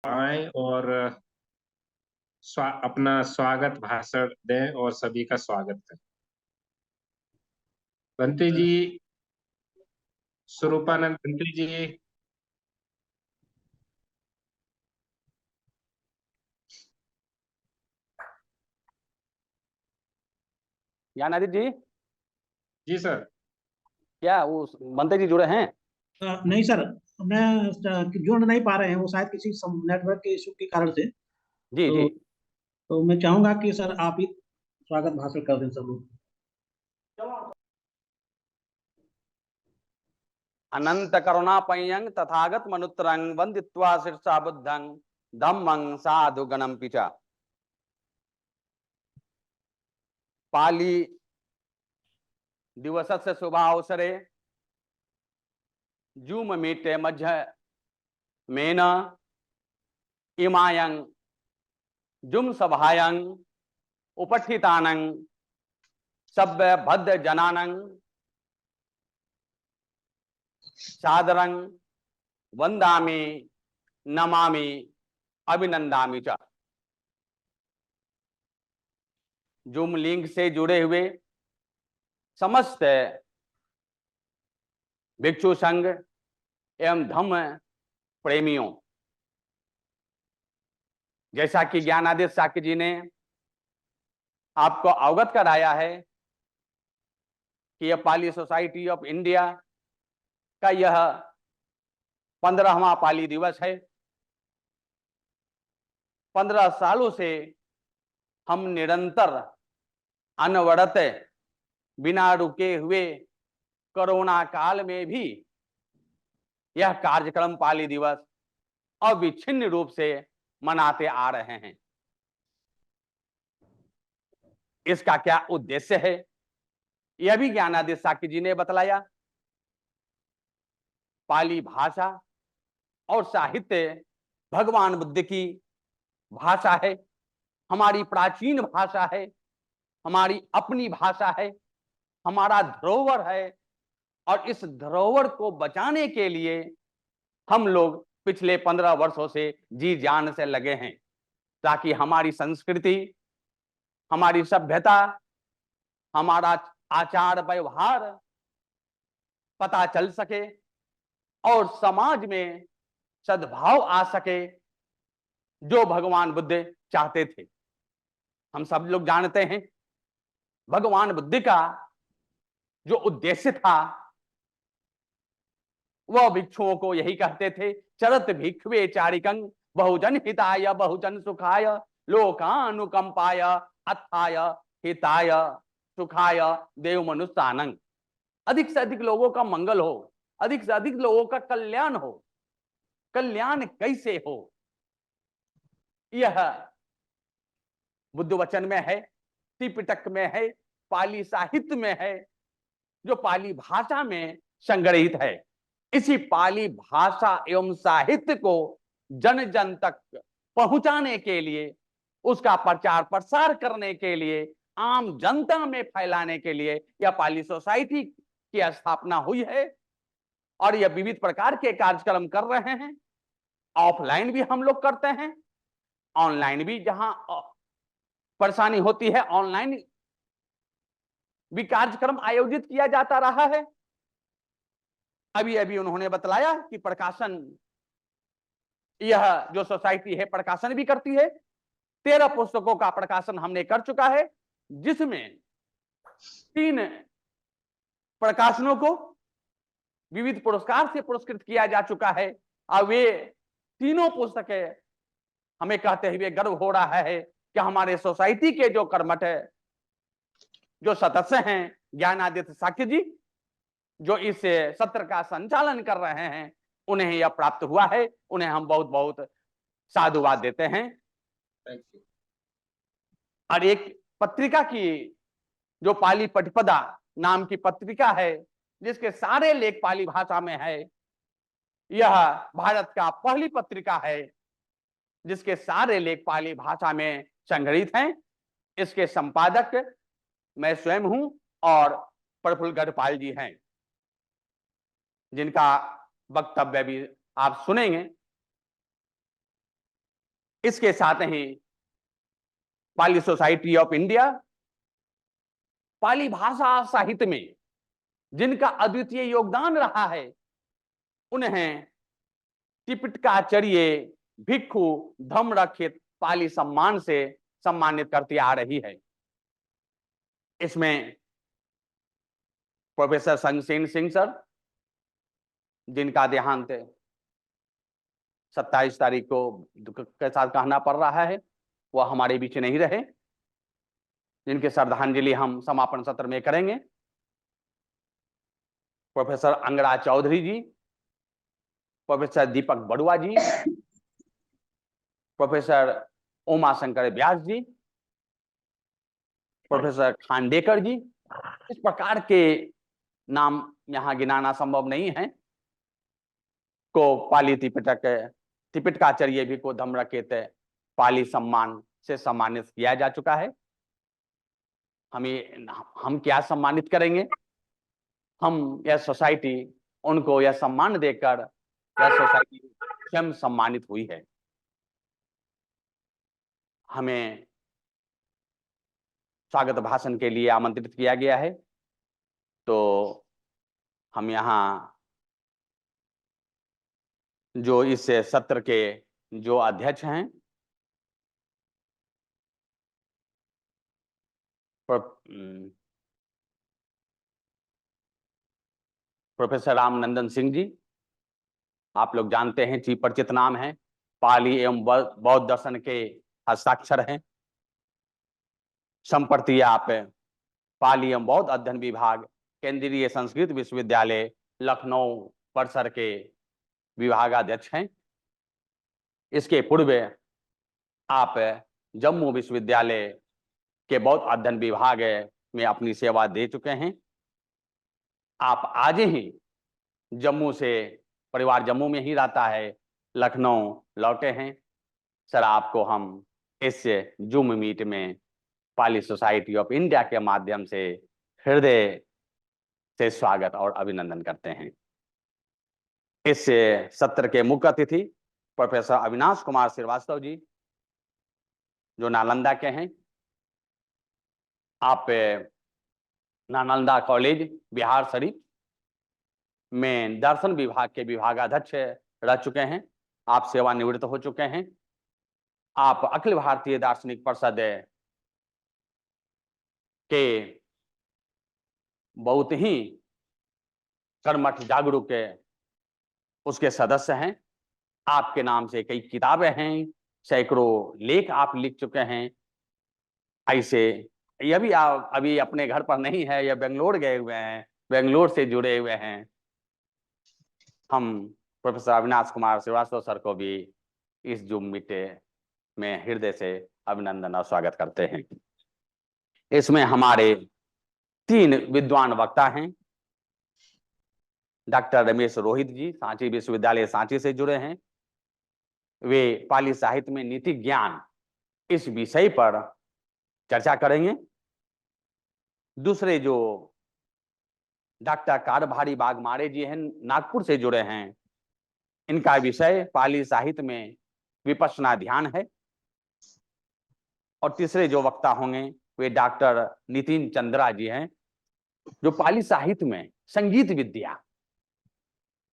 आए और अपना स्वागत भाषण दें और सभी का स्वागत करें। बंटी जी, स्वरूपानंद बंटी जी। ज्ञान आदित्य जी, जी सर। क्या वो मंत्री जी जुड़े हैं? नहीं सर, मैं जुड़ नहीं पा रहे हैं, वो शायद किसी नेटवर्क के इशू के कारण से। जी जी। तो मैं चाहूंगा कि सर आप ही स्वागत भाषण कर दें सब लोग। अनंत करुणा पयंग तथागत मनुत्रंग वंदित्वा शीर्षा बुद्धं धम्मं साधु गणम पिचा। पाली दिवसस्य शुभावसरे जूम मीटे मध्य मेन इमायं जुम सभायं उपठितानं सभ्य भद्र जनानं सादरं वंदामि नमामि अभिनंदामि च। जूम लिंक से जुड़े हुए समस्त भिक्षु संघ एवं धम्म प्रेमियों, जैसा कि ज्ञानादित्य साक्य जी ने आपको अवगत कराया है कि यह पाली सोसाइटी ऑफ इंडिया का यह 15वां पाली दिवस है। 15 सालों से हम निरंतर अनवरत बिना रुके हुए कोरोना काल में भी यह कार्यक्रम पाली दिवस अविच्छिन्न रूप से मनाते आ रहे हैं। इसका क्या उद्देश्य है, यह भी ज्ञानादित्य साक्य जी ने बतलाया। पाली भाषा और साहित्य भगवान बुद्ध की भाषा है, हमारी प्राचीन भाषा है, हमारी अपनी भाषा है, हमारा धरोहर है। और इस धरोहर को बचाने के लिए हम लोग पिछले 15 वर्षों से जी जान से लगे हैं, ताकि हमारी संस्कृति, हमारी सभ्यता, हमारा आचार व्यवहार पता चल सके और समाज में सद्भाव आ सके, जो भगवान बुद्ध चाहते थे। हम सब लोग जानते हैं भगवान बुद्ध का जो उद्देश्य था, वह भिक्षुओं को यही कहते थे, चरत भिक्षुवे चारिकं बहुजन हिताय बहुजन सुखाय लोकानुकंपाय अथाय हिताय सुखाय देव मनुष्यानंग। अधिक से अधिक लोगों का मंगल हो, अधिक से अधिक लोगों का कल्याण हो। कल्याण कैसे हो, यह बुद्ध वचन में है, त्रिपिटक में है, पाली साहित्य में है, जो पाली भाषा में संग्रहित है। इसी पाली भाषा एवं साहित्य को जन जन तक पहुंचाने के लिए, उसका प्रचार प्रसार करने के लिए, आम जनता में फैलाने के लिए यह पाली सोसाइटी की स्थापना हुई है। और यह विविध प्रकार के कार्यक्रम कर रहे हैं। ऑफलाइन भी हम लोग करते हैं, ऑनलाइन भी जहां परेशानी होती है ऑनलाइन भी कार्यक्रम आयोजित किया जाता रहा है। अभी अभी उन्होंने बतलाया कि प्रकाशन, यह जो सोसाइटी है प्रकाशन भी करती है। 13 पुस्तकों का प्रकाशन हमने कर चुका है, जिसमें 3 प्रकाशनों को विविध पुरस्कार से पुरस्कृत किया जा चुका है। और वे तीनों पुस्तकें हमें कहते हुए गर्व हो रहा है कि हमारे सोसाइटी के जो कर्मठ है, जो सदस्य हैं, ज्ञानादित्य साक्य जी, जो इस सत्र का संचालन कर रहे हैं, उन्हें यह प्राप्त हुआ है। उन्हें हम बहुत बहुत साधुवाद देते हैं। और एक पत्रिका की, जो पाली पटिपदा नाम की पत्रिका है, जिसके सारे लेख पाली भाषा में है, यह भारत का पहली पत्रिका है जिसके सारे लेख पाली भाषा में संग्रहित हैं। इसके संपादक मैं स्वयं हूं और प्रफुल्ल गढ़पाल जी हैं, जिनका वक्तव्य भी आप सुनेंगे। इसके साथ ही पाली सोसाइटी ऑफ इंडिया पाली भाषा साहित्य में जिनका अद्वितीय योगदान रहा है, उन्हें त्रिपिटकाचार्य भिक्षु धम्मरक्षित पाली सम्मान से सम्मानित करती आ रही है। इसमें प्रोफेसर संगसेन सिंह सर, जिनका देहांत 27 तारीख को दुख के साथ कहना पड़ रहा है, वह हमारे बीच नहीं रहे, जिनके श्रद्धांजलि हम समापन सत्र में करेंगे। प्रोफेसर अंगड़ा चौधरी जी, प्रोफेसर दीपक बड़ुआ जी, प्रोफेसर उमाशंकर व्यास जी, प्रोफेसर खांडेकर जी, इस प्रकार के नाम यहां गिनाना संभव नहीं है, को पाली त्रिपिटकाचार्य भी को धम्मरक्षित पाली सम्मान से सम्मानित किया जा चुका है। हम क्या सम्मानित करेंगे? हम यह सोसाइटी उनको यह सम्मान देकर, यह सोसाइटी स्वयं सम्मानित हुई है। हमें स्वागत भाषण के लिए आमंत्रित किया गया है, तो हम यहाँ जो इस सत्र के जो अध्यक्ष हैं, प्रोफेसर रामनंदन सिंह जी, आप लोग जानते हैं, चिर परिचित नाम है, पाली एवं बौद्ध दर्शन के हस्ताक्षर हैं। संप्रति आप पाली एवं बौद्ध अध्ययन विभाग, केंद्रीय संस्कृत विश्वविद्यालय लखनऊ परिसर के विभागाध्यक्ष हैं। इसके पूर्व आप जम्मू विश्वविद्यालय के बौद्ध अध्ययन विभाग में अपनी सेवा दे चुके हैं। आप आज ही जम्मू से, परिवार जम्मू में ही रहता है, लखनऊ लौटे हैं। सर, आपको हम इस जूम मीट में पाली सोसाइटी ऑफ इंडिया के माध्यम से हृदय से स्वागत और अभिनंदन करते हैं। इस सत्र के मुख्य अतिथि प्रोफेसर अविनाश कुमार श्रीवास्तव जी, जो नालंदा के हैं। आप नालंदा कॉलेज बिहार शरीफ में दर्शन विभाग के विभागाध्यक्ष रह चुके हैं। आप सेवानिवृत्त हो चुके हैं। आप अखिल भारतीय दार्शनिक परिषद के बहुत ही कर्मठ जागरूक उसके सदस्य हैं। आपके नाम से कई किताबें हैं, सैकड़ों लेख आप लिख चुके हैं। ऐसे यह भी आप अभी अपने घर पर नहीं है, यह बेंगलोर गए हुए हैं, बेंगलोर से जुड़े हुए हैं। हम प्रोफेसर अविनाश कुमार श्रीवास्तव सर को भी इस जूम मीट में हृदय से अभिनंदन और स्वागत करते हैं। इसमें हमारे 3 विद्वान वक्ता हैं। डॉक्टर रमेश रोहित जी, सांची विश्वविद्यालय सांची से जुड़े हैं। वे पाली साहित्य में नीति ज्ञान इस विषय पर चर्चा करेंगे। दूसरे जो डॉक्टर कारभारी बागमारे जी हैं, नागपुर से जुड़े हैं। इनका विषय पाली साहित्य में विपश्यना ध्यान है। और तीसरे जो वक्ता होंगे वे डॉक्टर नितिन चंद्रा जी हैं, जो पाली साहित्य में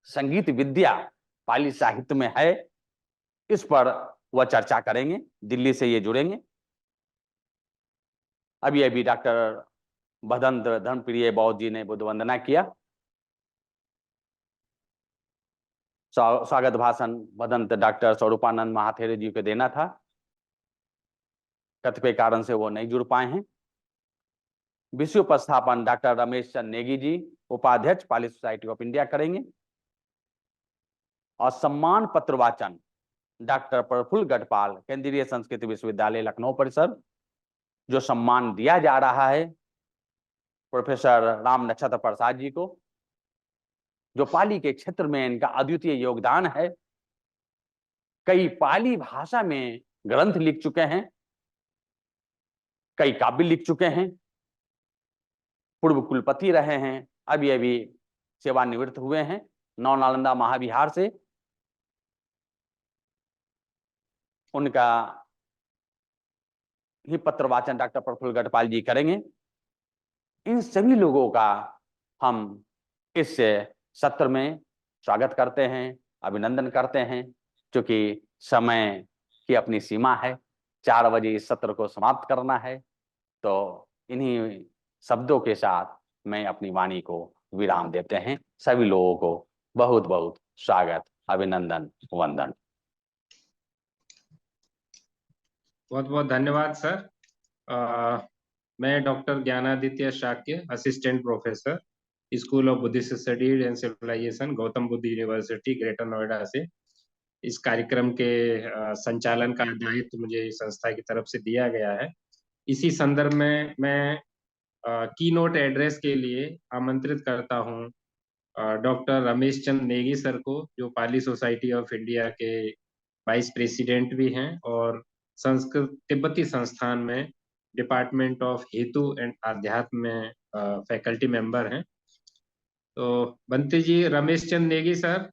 संगीत विद्या पाली साहित्य में है, इस पर वह चर्चा करेंगे। दिल्ली से ये जुड़ेंगे। अभी डॉक्टर भदंत धर्मप्रिय बौद्ध जी ने बुद्ध वंदना किया। स्वागत भाषण भदंत डॉक्टर स्वरूपानंद महाथेरे जी को देना था, कतिपय कारण से वो नहीं जुड़ पाए हैं। विषय उपस्थापन डॉक्टर रमेश चंद नेगी जी, उपाध्यक्ष पाली सोसाइटी ऑफ इंडिया करेंगे। और सम्मान पत्र वाचन डॉक्टर प्रफुल्ल गढ़पाल, केंद्रीय संस्कृत विश्वविद्यालय लखनऊ परिसर। जो सम्मान दिया जा रहा है प्रोफेसर राम नक्षत्र प्रसाद जी को, जो पाली के क्षेत्र में इनका अद्वितीय योगदान है। कई पाली भाषा में ग्रंथ लिख चुके हैं, कई काव्य लिख चुके हैं, पूर्व कुलपति रहे हैं, अभी सेवानिवृत्त हुए हैं नव नालंदा महाविहार से। उनका ही पत्र वाचन डॉक्टर प्रफुल्ल गढ़पाल जी करेंगे। इन सभी लोगों का हम इस सत्र में स्वागत करते हैं, अभिनंदन करते हैं। क्योंकि समय की अपनी सीमा है, 4 बजे इस सत्र को समाप्त करना है। तो इन्हीं शब्दों के साथ मैं अपनी वाणी को विराम देते हैं। सभी लोगों को बहुत बहुत स्वागत, अभिनंदन, वंदन। बहुत बहुत धन्यवाद सर। मैं doctor Gyanaditya Shakya, assistant professor, school of Buddhist studies and civilization, Gautam Buddha university, greater Noida से इस कार्यक्रम के संचालन का दायित्व मुझे संस्था की तरफ से दिया गया है। इसी संदर्भ में मैं की नोट एड्रेस के लिए आमंत्रित करता हूं डॉक्टर रमेश चंद नेगी सर को, जो पाली सोसाइटी ऑफ इंडिया के वाइस प्रेसिडेंट भी हैं और संस्कृत तिब्बती संस्थान में डिपार्टमेंट ऑफ हेतु एंड आध्यात्म में फैकल्टी मेंबर हैं। तो बंती जी, रमेश चंद नेगी सर।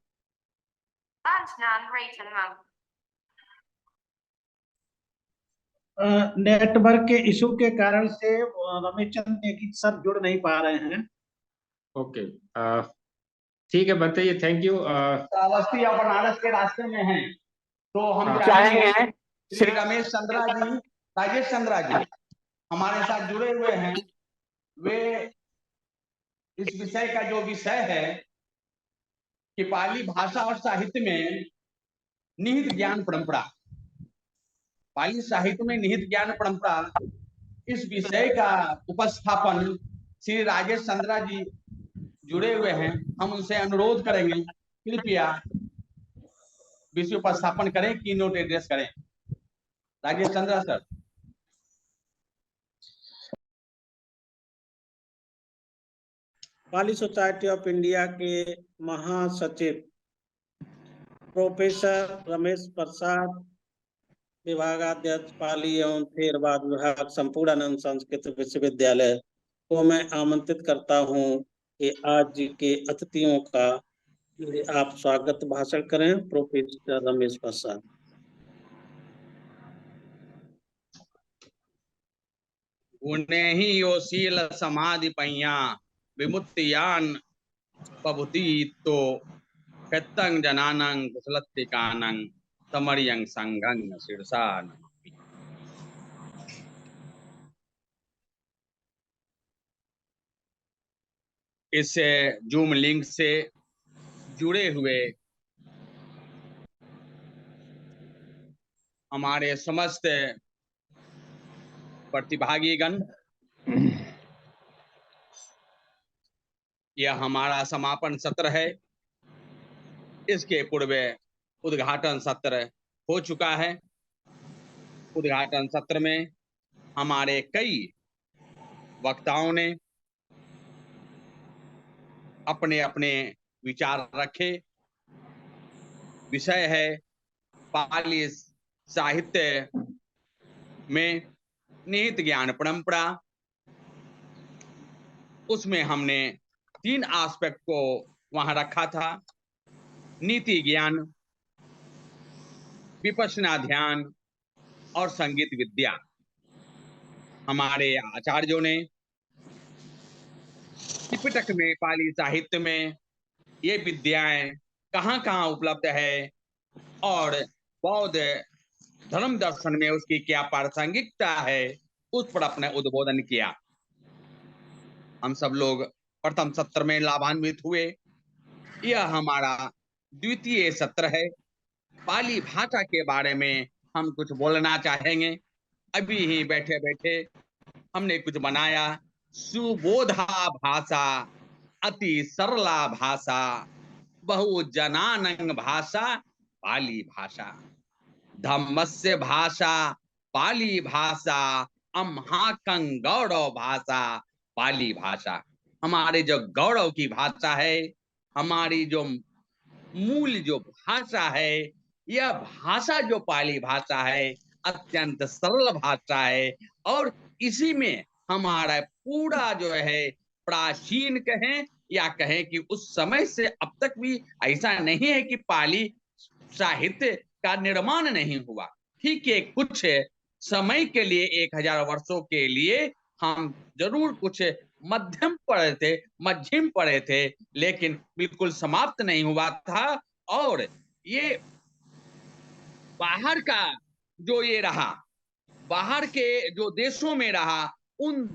नेटवर्क के इशू के कारण से रमेश चंद नेगी सर जुड़ नहीं पा रहे हैं। ओके, ठीक है बंती जी, थैंक यू। श्रावस्ती और बनारस के रास्ते में हैं, तो हम हाँ। चाहेंगे श्री रमेश चंद्रा जी, राजेश चंद्रा जी हमारे साथ जुड़े हुए हैं। वे इस विषय का जो विषय है कि पाली भाषा और साहित्य में निहित ज्ञान परंपरा, पाली साहित्य में निहित ज्ञान परंपरा, इस विषय का उपस्थापन श्री राजेश चंद्रा जी जुड़े हुए हैं। हम उनसे अनुरोध करेंगे कृपया विषय उपस्थापन करें, की नोट एड्रेस करें। Rajesh Chandra sir. Pali society of India के महासचिव प्रोफेसर रमेश प्रसाद, विभागाध्यक्ष पाली एवं थेरवाद विभाग, संपूर्णानंद संस्कृत विश्वविद्यालय को मैं आमंत्रित करता हूं कि आज के अतिथियों का आप स्वागत भाषण करें। प्रोफेसर रमेश प्रसाद। गुणे ही योशील समाधि पैया विमुक्तियान पभुति तो पेत्तंग जनानंग कुशलत्तिकानंग तमरियंग संगंग शीर्षान। इस जूम लिंक से जुड़े हुए हमारे समस्त प्रतिभागीगण, यह हमारा समापन सत्र है। इसके पूर्व उद्घाटन सत्र हो चुका है। उद्घाटन सत्र में हमारे कई वक्ताओं ने अपने अपने विचार रखे। विषय है पाली साहित्य में निहित ज्ञान परंपरा। उसमें हमने 3 एस्पेक्ट को वहां रखा था: नीति ज्ञान, विपश्यना ध्यान और संगीत विद्या। हमारे आचार्यों ने त्रिपिटक में, पाली साहित्य में ये विद्याएं कहाँ-कहाँ उपलब्ध है और बौद्ध धर्म दर्शन में उसकी क्या प्रासंगिकता है, उस पर अपने उद्बोधन किया। हम सब लोग प्रथम सत्र में लाभान्वित हुए। यह हमारा द्वितीय सत्र है। पाली भाषा के बारे में हम कुछ बोलना चाहेंगे। अभी ही बैठे बैठे हमने कुछ बनाया। सुबोधा भाषा, अति सरला भाषा, बहुजनानंग भाषा पाली भाषा, धम्मस्य भाषा पाली भाषा, अम्हाकं गौरव भाषा पाली भाषा। हमारे जो गौरव की भाषा है, हमारी जो मूल जो भाषा है, यह भाषा जो पाली भाषा है अत्यंत सरल भाषा है। और इसी में हमारा पूरा जो है प्राचीन कहें या कहें कि उस समय से अब तक भी ऐसा नहीं है कि पाली साहित्य का निर्माण नहीं हुआ। ठीक है, कुछ समय के लिए 1000 वर्षों के लिए हम जरूर कुछ मध्यम पढ़े थे, लेकिन बिल्कुल समाप्त नहीं हुआ था। और ये बाहर का जो ये रहा, बाहर के जो देशों में रहा, उन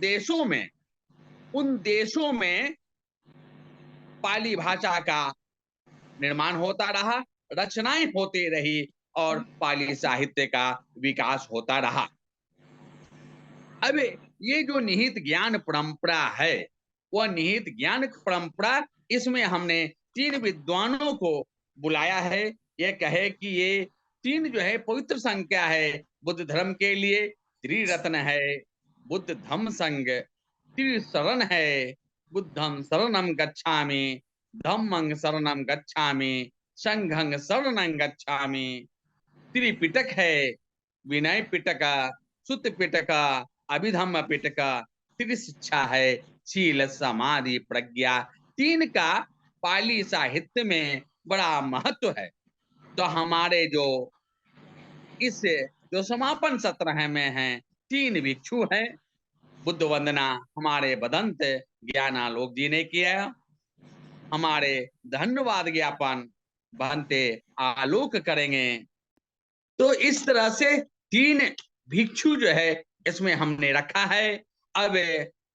देशों में पाली भाषा का निर्माण होता रहा, रचनाएं होती रही और पाली साहित्य का विकास होता रहा। अब ये जो निहित ज्ञान परंपरा है, वह निहित ज्ञान परंपरा, इसमें हमने 3 विद्वानों को बुलाया है। ये कहे कि ये 3 जो है पवित्र संख्या है बुद्ध धर्म के लिए। त्रिरत्न है, बुद्ध धम्म संग, त्रिशरण है, बुद्धं शरणं गच्छामि, धम्मं शरणं गच्छामि, संघं शरणं गच्छामि। त्रिपिटक है, विनय पिटक, सुत पिटक, अभिधम्म पिटक। त्रिशिक्षा है, शील समाधि प्रज्ञा। 3 का पाली साहित्य में बड़ा महत्व है। तो हमारे जो इस जो समापन सत्र है में हैं 3 भिक्षु हैं। बुद्ध वंदना हमारे बदंत ज्ञानालोक जी ने किया। हमारे धन्यवाद ज्ञापन बनते आलोक करेंगे। तो इस तरह से 3 भिक्षु जो है इसमें हमने रखा है। अब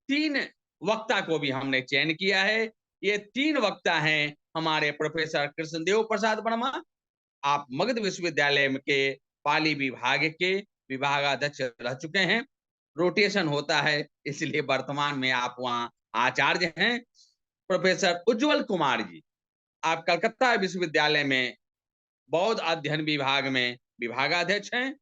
3 वक्ता को भी हमने चयन किया है। ये 3 वक्ता हैं हमारे प्रोफेसर कृष्णदेव प्रसाद वर्मा। आप मगध विश्वविद्यालय के पाली विभाग के विभागाध्यक्ष रह चुके हैं। रोटेशन होता है, इसलिए वर्तमान में आप वहां आचार्य हैं। प्रोफेसर उज्जवल कुमार जी, आप कलकत्ता विश्वविद्यालय में बौद्ध अध्ययन विभाग में विभागाध्यक्ष हैं।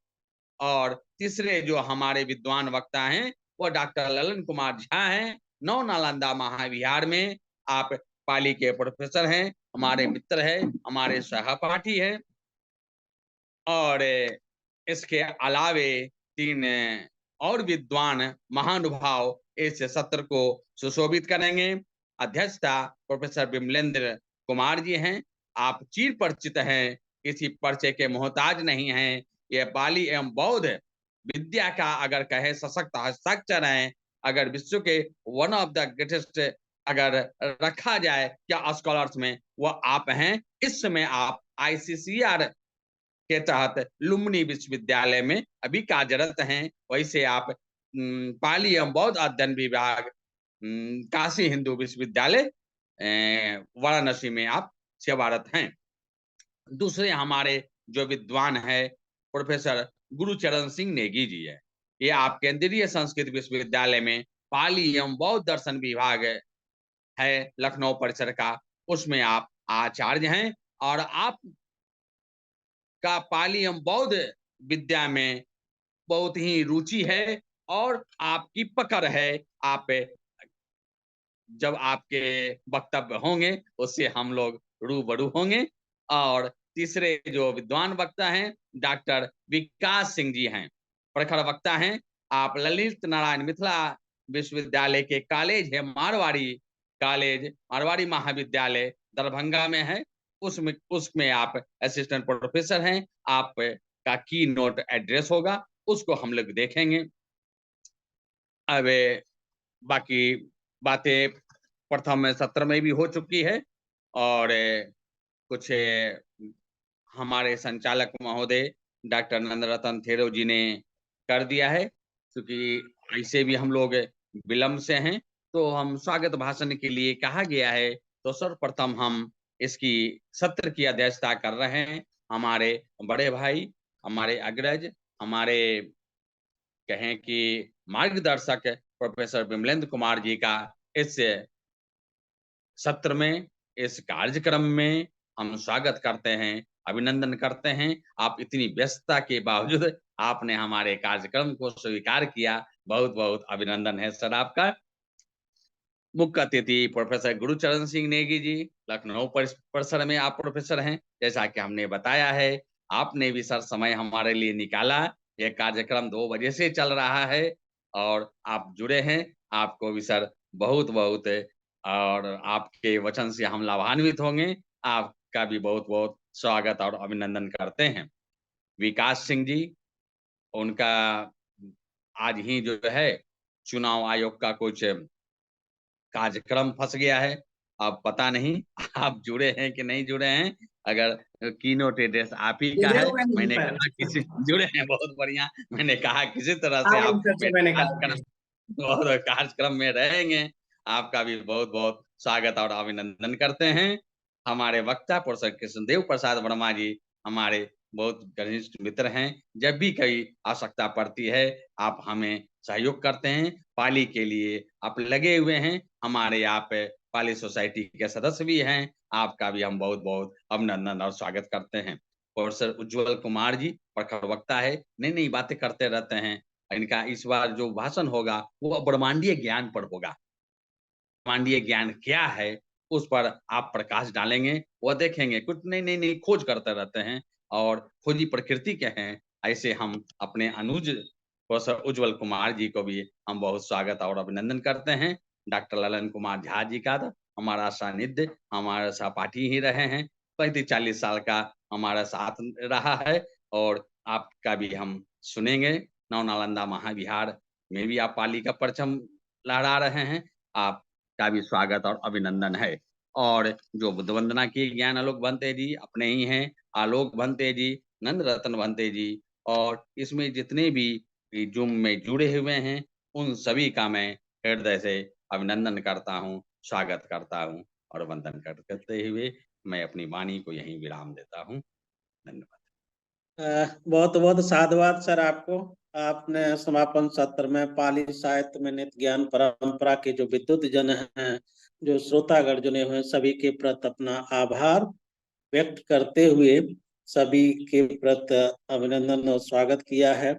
और तीसरे जो हमारे विद्वान वक्ता हैं वो डॉक्टर ललन कुमार झा हैं। नव नालंदा महाविहार में आप पाली के प्रोफेसर हैं, हमारे मित्र हैं, हमारे सहपाठी हैं। और इसके अलावे 3 और विद्वान महानुभाव इस सत्र को सुशोभित करेंगे। अध्यक्षता प्रोफेसर विमलेंद्र कुमार जी हैं। आप चिर परिचित हैं, किसी परिचय के मोहताज नहीं हैं। ये पाली एवं बौद्ध विद्या का अगर कहे सशक्त हस्ताक्षर हैं। अगर विश्व के वन ऑफ द ग्रेटेस्ट अगर रखा जाए क्या स्कॉलर्स में, वो आप हैं। इस समय आप ICCR के तहत लुम्बिनी विश्वविद्यालय में अभी कार्यरत हैं। वैसे आप पाली एवं बौद्ध अध्ययन विभाग काशी हिंदू विश्वविद्यालय वाराणसी में आप सेवारत हैं। दूसरे हमारे जो विद्वान है प्रोफेसर गुरुचरण सिंह नेगी जी है। ये आप केंद्रीय संस्कृत विश्वविद्यालय में पाली एवं बौद्ध दर्शन विभाग है लखनऊ परिसर का, उसमें आप आचार्य हैं। और आप का पाली एवं बौद्ध विद्या में बहुत ही रुचि है और आपकी पकड़ है। आप जब आपके वक्तव्य होंगे उससे हम लोग रूबरू होंगे। और तीसरे जो विद्वान वक्ता हैं डॉक्टर विकास सिंह जी हैं, प्रखर वक्ता हैं। आप ललित नारायण मिथिला विश्वविद्यालय के कॉलेज है मारवाड़ी महाविद्यालय दरभंगा में है, उसमें आप असिस्टेंट प्रोफेसर हैं। आपका की नोट एड्रेस होगा, उसको हम लोग देखेंगे। अब बाकी बातें प्रथम सत्र में भी हो चुकी है और कुछ हमारे संचालक महोदय डॉक्टर नंदरतन थेरो जी ने कर दिया है। क्योंकि ऐसे भी हम लोग विलम्ब से हैं, तो हम स्वागत भाषण के लिए कहा गया है, तो सर्वप्रथम हम इसकी सत्र की अध्यक्षता कर रहे हैं हमारे बड़े भाई, हमारे अग्रज, हमारे कहें कि मार्गदर्शक प्रोफेसर विमलेंद्र कुमार जी का इस सत्र में, इस कार्यक्रम में हम स्वागत करते हैं, अभिनंदन करते हैं। आप इतनी व्यस्तता के बावजूद आपने हमारे कार्यक्रम को स्वीकार किया, बहुत बहुत अभिनंदन है सर आपका। मुख्य अतिथि प्रोफेसर गुरुचरण सिंह नेगी जी, लखनऊ परिसर में आप प्रोफेसर हैं। जैसा कि हमने बताया है, आपने भी सर समय हमारे लिए निकाला। यह कार्यक्रम 2 बजे से चल रहा है और आप जुड़े हैं। आपको भी सर बहुत बहुत और आपके वचन से हम लाभान्वित होंगे। आपका भी बहुत बहुत स्वागत और अभिनंदन करते हैं। विकास सिंह जी, उनका आज ही जो है चुनाव आयोग का कुछ कार्यक्रम फंस गया है। अब पता नहीं आप जुड़े हैं कि नहीं जुड़े हैं। अगर कीनोट एड्रेस आप ही का है, मैंने कहा किसी जुड़े हैं, बहुत बढ़िया। मैंने कहा किसी तरह से आप मेरे कार्यक्रम में रहेंगे। आपका भी बहुत बहुत स्वागत और अभिनंदन करते हैं। हमारे वक्ता प्रोफेसर कृष्णदेव प्रसाद वर्मा जी हमारे बहुत घनिष्ठ मित्र हैं। जब भी कभी आवश्यकता पड़ती है आप हमें सहयोग करते हैं। पाली के लिए आप लगे हुए हैं। हमारे आप पाली सोसाइटी के सदस्य भी हैं। आपका भी हम बहुत बहुत अभिनंदन और स्वागत करते हैं। प्रोफेसर उज्जवल कुमार जी प्रखर वक्ता है, नई नई बातें करते रहते हैं। इनका इस बार जो भाषण होगा वो ब्रह्मांडीय ज्ञान पर होगा। ब्रह्मांडीय ज्ञान क्या है उस पर आप प्रकाश डालेंगे, वह देखेंगे। कुछ नई नई नई खोज करते रहते हैं और खोजी प्रकृति के हैं। ऐसे हम अपने अनुज प्रोफेसर उज्जवल कुमार जी को भी हम बहुत स्वागत और अभिनंदन करते हैं। डॉक्टर ललन कुमार झा जी का हमारा सानिध्य, हमारे सहपाठी ही रहे हैं। 35-40 साल का हमारा साथ रहा है और आपका भी हम सुनेंगे। नव नालंदा महाविहार में भी आप पाली का परचम लहरा रहे हैं। आपका भी स्वागत और अभिनंदन है। और जो बुद्ध वंदना किए ज्ञान आलोक भंते जी अपने ही हैं, आलोक भंते जी, नंद रतन भंते जी, और इसमें जितने भी जूम में जुड़े हुए हैं उन सभी का मैं हृदय से अभिनंदन करता हूँ, स्वागत करता हूँ और वंदन करते हुए मैं अपनी वाणी को यहीं विराम देता हूँ। धन्यवाद। बहुत बहुत साधुवाद सर आपको। आपने समापन सत्र में पाली साहित्य में नित्य ज्ञान परंपरा के जो विद्युत जन हैं, जो श्रोतागण जुड़े हुए, सभी के प्रति अपना आभार व्यक्त करते हुए सभी के प्रति अभिनंदन और स्वागत किया है।